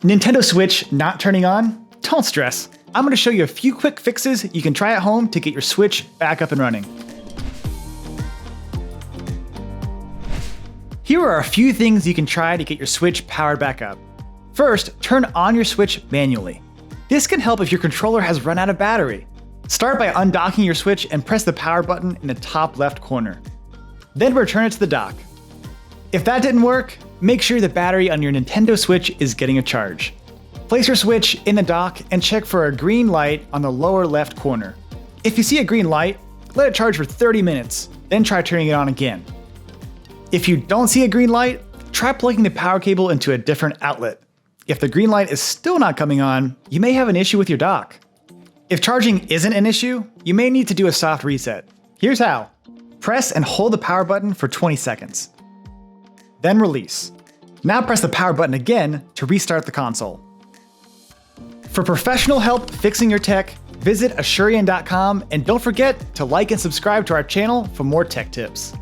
Nintendo Switch not turning on? Don't stress. I'm going to show you a few quick fixes you can try at home to get your Switch back up and running. Here are a few things you can try to get your Switch powered back up. First, turn on your Switch manually. This can help if your controller has run out of battery. Start by undocking your Switch and press the power button in the top left corner. Then return it to the dock. If that didn't work, make sure the battery on your Nintendo Switch is getting a charge. Place your Switch in the dock and check for a green light on the lower left corner. If you see a green light, let it charge for 30 minutes, then try turning it on again. If you don't see a green light, try plugging the power cable into a different outlet. If the green light is still not coming on, you may have an issue with your dock. If charging isn't an issue, you may need to do a soft reset. Here's how. Press and hold the power button for 20 seconds. Then release. Now press the power button again to restart the console. For professional help fixing your tech, visit Asurion.com and don't forget to like and subscribe to our channel for more tech tips.